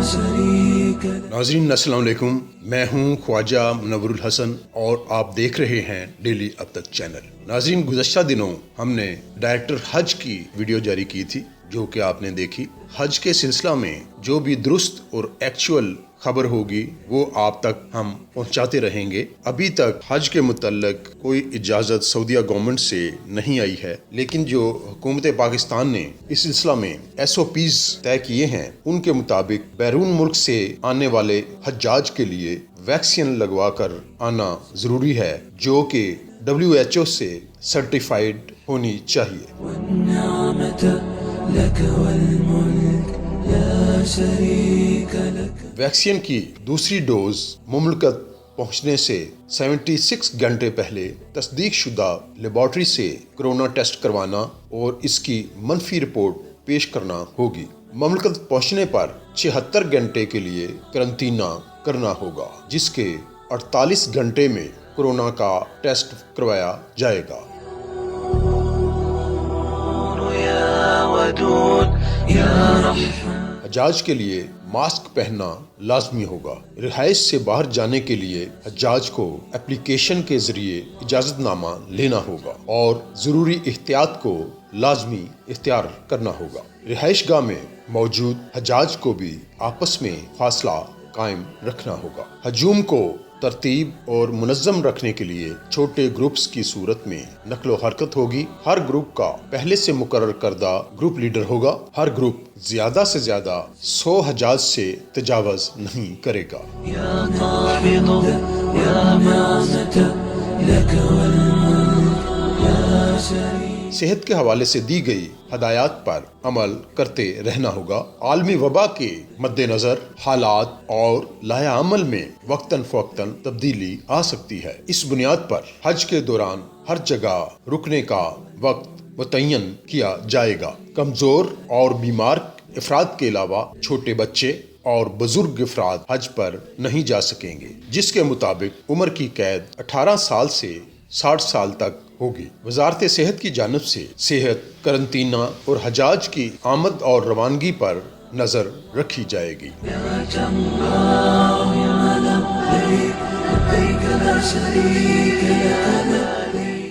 नाज़रीन अस्सलाम वालेकुम, मैं हूं ख्वाजा मुनव्वरुल हसन और आप देख रहे हैं डेली अब तक चैनल। नाज़रीन, गुज़श्ता दिनों हमने डायरेक्टर हज की वीडियो जारी की थी जो कि आपने देखी। हज के सिलसिला में जो भी दुरुस्त और एक्चुअल खबर होगी वो आप तक हम पहुंचाते रहेंगे। अभी तक हज के मुतल्लिक कोई इजाज़त सऊदीया गवर्नमेंट से नहीं आई है, लेकिन जो हुकूमत पाकिस्तान ने इस सिलसिला में SOPs तय किए हैं उनके मुताबिक बैरून मुल्क से आने वाले हज्जाज के लिए वैक्सीन लगवा कर आना ज़रूरी है, जो कि WHO से सर्टिफाइड होनी चाहिए। वैक्सीन की दूसरी डोज मुमलकत पहुंचने से 76 घंटे पहले तस्दीक शुदा लेबॉर्ट्री से कोरोना टेस्ट करवाना और इसकी मनफी रिपोर्ट पेश करना होगी। मुमलकत पहुंचने पर 76 घंटे के लिए करंतना करना होगा, जिसके 48 घंटे में कोरोना का टेस्ट करवाया जाएगा। हज्जाज के लिए मास्क पहनना लाजमी होगा। रिहाइश से बाहर जाने के लिए हज्जाज को एप्लीकेशन के जरिए इजाजतनामा लेना होगा और जरूरी एहतियात को लाजमी इख्तियार करना होगा। रिहाइश गाह में मौजूद हज्जाज को भी आपस में फासला कायम रखना होगा। हजूम को तरतीब और मुनज़्ज़म रखने के लिए छोटे ग्रुप्स की सूरत में नकलो हरकत होगी। हर ग्रुप का पहले से मुकर्रर करदा ग्रुप लीडर होगा। हर ग्रुप ज्यादा से ज्यादा 100 हज्जाज से तजावज़ नहीं करेगा। सेहत के हवाले से दी गई हदायत पर अमल करते रहना होगा। आलमी वबा के मद्देनजर हालात और लाया अमल में वक्तन फवक्तन तब्दीली आ सकती है। इस बुनियाद पर हज के दौरान हर जगह रुकने का वक्त मुतय्यन किया जाएगा। कमजोर और बीमार अफराद के अलावा छोटे बच्चे और बुजुर्ग अफराद हज पर नहीं जा सकेंगे, जिसके मुताबिक उम्र की कैद 18 साल से 60 साल तक होगी। वजारत सेहत की जानिब से सेहत, करंतना और हजाज की आमद और रवानगी पर नजर रखी जाएगी।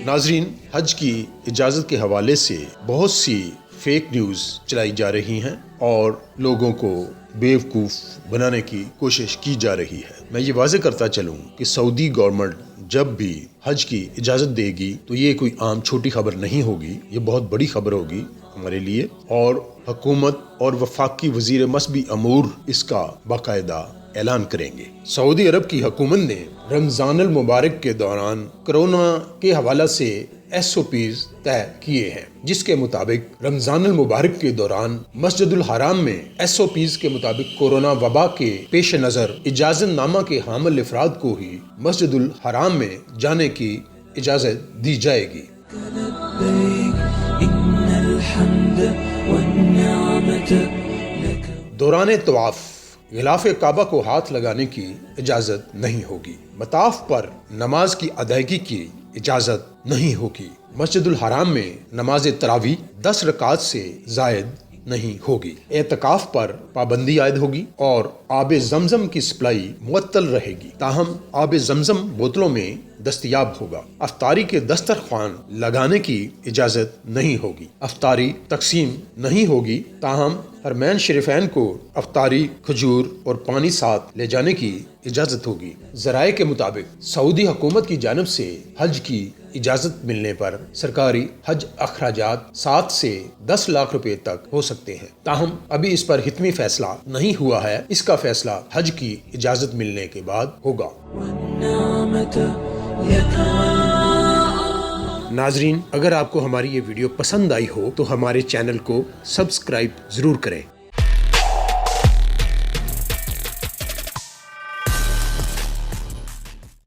नाजरीन, हज की इजाजत के हवाले से बहुत सी फेक न्यूज चलाई जा रही हैं और लोगों को बेवकूफ बनाने की कोशिश की जा रही है। मैं ये वाज़ेह करता चलूँ कि सऊदी गवर्नमेंट जब भी हज की इजाज़त देगी तो ये कोई आम छोटी खबर नहीं होगी, ये बहुत बड़ी खबर होगी हमारे लिए। और हुकूमत और वफाकी वज़ीर मसबी अमूर इसका बाकायदा ऐलान करेंगे। सऊदी अरब की हुकूमत ने रमज़ानुल मुबारक के दौरान कोरोना के हवाला से SOPs तय किए हैं, जिसके मुताबिक रमज़ानुल मुबारक के दौरान मस्जिदुल हराम में SOPs के मुताबिक कोरोना वबा के पेश नज़र इजाज़तनामा के हामिल अफराद को ही मस्जिदुल हराम में जाने की इजाज़त दी जाएगी। दौरान तवाफ गिलाफ काबा को हाथ लगाने की इजाज़त नहीं होगी। मताफ पर नमाज की अदायगी की इजाज़त नहीं होगी। मस्जिदुल हराम में नमाज तरावी 10 रकात से जायद नहीं होगी। एतकाफ पर पाबंदी आयद होगी और आब जमजम की सप्लाई मुअत्तल रहेगी, ताहम आब जमजम बोतलों में दस्तयाब होगा। अफ्तारी के दस्तरखान लगाने की इजाज़त नहीं होगी। अफ्तारी तकसीम नहीं होगी, ताहम हरमैन शरीफैन को अफ्तारी, खजूर और पानी साथ ले जाने की इजाज़त होगी। ज़राए के मुताबिक सऊदी हुकूमत की जानिब से हज की इजाज़त मिलने पर सरकारी हज अखराजात 7 से 10 लाख रुपए तक हो सकते हैं, ताहम अभी इस पर हितमी फैसला नहीं हुआ है। इसका फैसला हज की इजाज़त मिलने के बाद होगा। नाजरीन, अगर आपको हमारी ये वीडियो पसंद आई हो तो हमारे चैनल को सब्सक्राइब जरूर करें